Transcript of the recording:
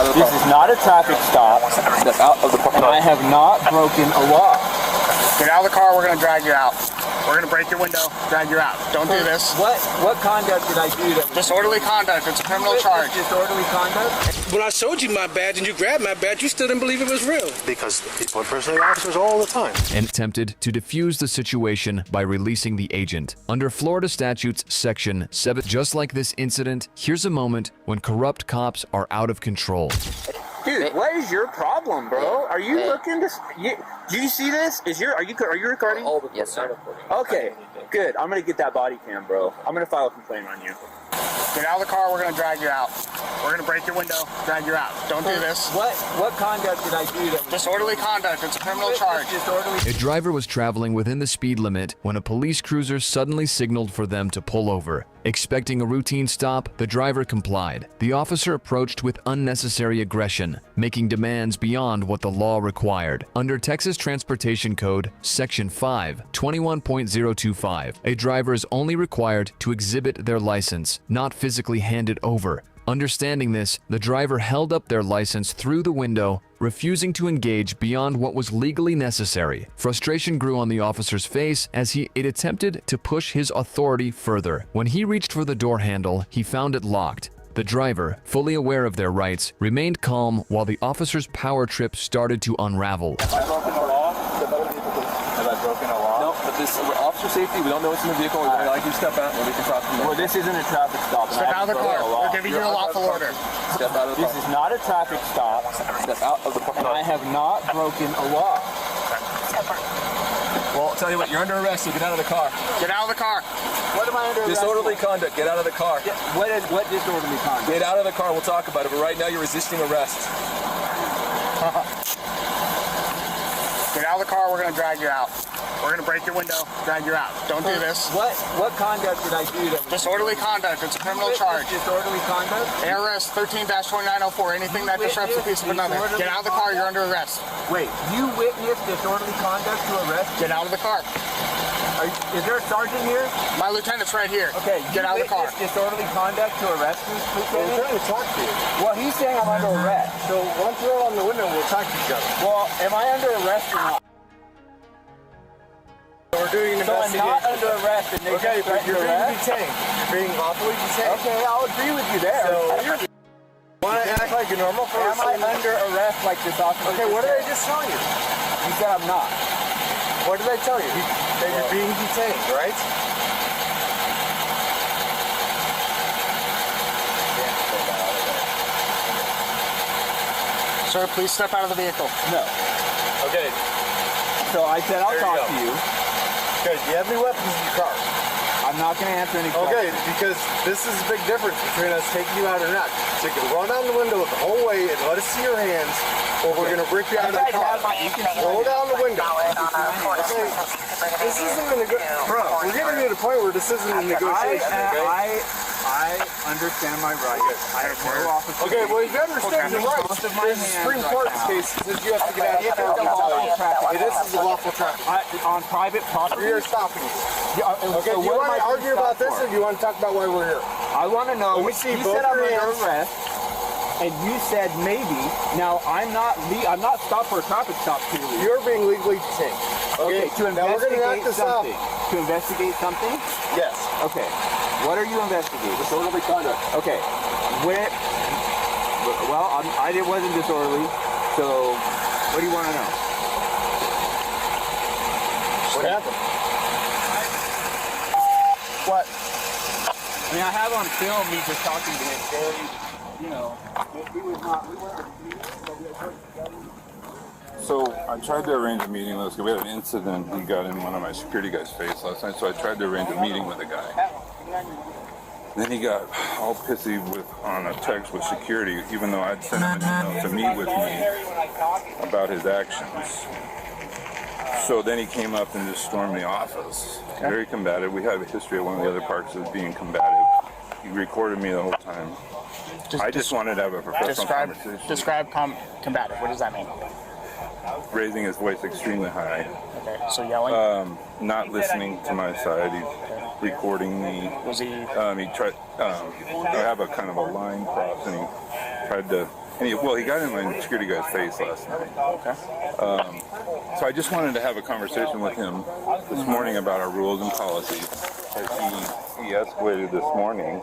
out of the car. This is not a traffic stop. Step out of the parking lot. I have not broken a law. Get out of the car, we're gonna drag you out. We're gonna break your window, drag you out. Don't do this. What conduct did I do that was Disorderly conduct, it's a criminal charge. disorderly conduct? When I showed you my badge and you grabbed my badge, you still didn't believe it was real. Because people impersonate officers all the time. And attempted to defuse the situation by releasing the agent. Under Florida statutes section 7, just like this incident, here's a moment when corrupt cops are out of control. Dude, what is your problem, bro? Are you looking to? Do you see this? Are you recording? Yes, sir. Okay, good. I'm gonna get that body cam, bro. I'm gonna file a complaint on you. Get out of the car, we're gonna drag you out. We're gonna break your window, drag you out. Don't do this. What conduct did I do that was Disorderly conduct, it's a criminal charge. disorderly? A driver was traveling within the speed limit when a police cruiser suddenly signaled for them to pull over. Expecting a routine stop, the driver complied. The officer approached with unnecessary aggression, making demands beyond what the law required. Under Texas Transportation Code, Section 5, 21.025, a driver is only required to exhibit their license, not physically hand it over. Understanding this, the driver held up their license through the window, refusing to engage beyond what was legally necessary. Frustration grew on the officer's face as it attempted to push his authority further. When he reached for the door handle, he found it locked. The driver, fully aware of their rights, remained calm while the officer's power trip started to unravel. Have I broken a law? Have I broken a law? No, but this officer safety, we don't know what's in the vehicle. I'd like you to step out and we can talk from there. Well, this isn't a traffic stop. Step out of the car, we're giving you a lawful order. Step out of the This car. is not a traffic stop. Step out of the parking I lot. have not broken a law. Well, I'll tell you what, you're under arrest, so get out of the car. Get out of the car. What am I under arrest Disorderly for? conduct, get out of the car. What disorderly conduct? Get out of the car, we'll talk about it, but right now you're resisting arrest. Get out of the car, we're gonna drag you out. We're gonna break your window, drag you out. Don't do this. What conduct did I do that was Disorderly conduct, it's a criminal charge. disorderly conduct? ARS 13-2904, anything that disrupts the peace of another. Get out of the car, you're under arrest. Wait, you witnessed disorderly conduct to arrest? Get out of the car. Is there a sergeant here? My lieutenant's right here. Okay, Get out of the car. Disorderly conduct to arrest me, We're trying to talk to you. Well, he's saying I'm under arrest. So why don't you roll on the window and we'll talk to each other. Well, am I under arrest or not? We're doing an So I'm investigation. not under arrest and they Okay, just but threatened you're being arrest? detained. You're being lawfully detained. Okay, I'll agree with you there. So you want to act like a normal person? Am I under arrest like this officer? Okay, what did I just tell you? You said I'm not. What did I tell you? That you're being detained, right? Sir, please step out of the vehicle. No. Okay. So I said I'll There you talk go. to you. Okay, do you have any weapons in your car? I'm not going to answer any questions. Okay, because this is a big difference between us taking you out or not. So you can roll down the window the whole way and let us see your hands, or we're going to break you out of the car. Roll down the window. Okay, this isn't a bro, we're getting to the point where this isn't a negotiation, okay? I understand my rights. I have no officer. Okay, well, if you understand your rights, Both of my there's a hands Supreme right Court now. case that says you have to get out of the If car. it's a lawful traffic Hey, this is a lawful traffic. on private property. We are stopping you. Yeah, Okay, do you want to argue about this, or do you want to talk about why we're here? I want to know. Let me see You both said I'm your under hands. arrest, and you said maybe. Now I'm not stopped for a traffic stop. Clearly. You're being legally detained. Okay, to now we're going to knock investigate this out. something. To investigate something? Yes. Okay. What are you investigating? Disorderly conduct. Okay. Where? Well, it wasn't disorderly. So, what do you want to know? What happened? What? I mean, I have on film me just talking to him. Very, you know, he was not. We weren't. So I tried to arrange a meeting with this guy. We had an incident. He got in one of my security guys' face last night, so I tried to arrange a meeting with the guy. Then he got all pissy on a text with security, even though I'd sent him an email to meet with me about his actions. So then he came up and just stormed the office. Very combative. We have a history at one of the other parks of being combative. He recorded me the whole time. I just wanted to have a professional conversation. Describe combative. What does that mean? Raising his voice extremely high. Okay, so yelling. Not listening to my side. He's recording me. Was he? He tried. I have a kind of a line cross, and he tried to And he got in my security guy's face last night. Okay. So I just wanted to have a conversation with him this morning about our rules and policies. He escalated this morning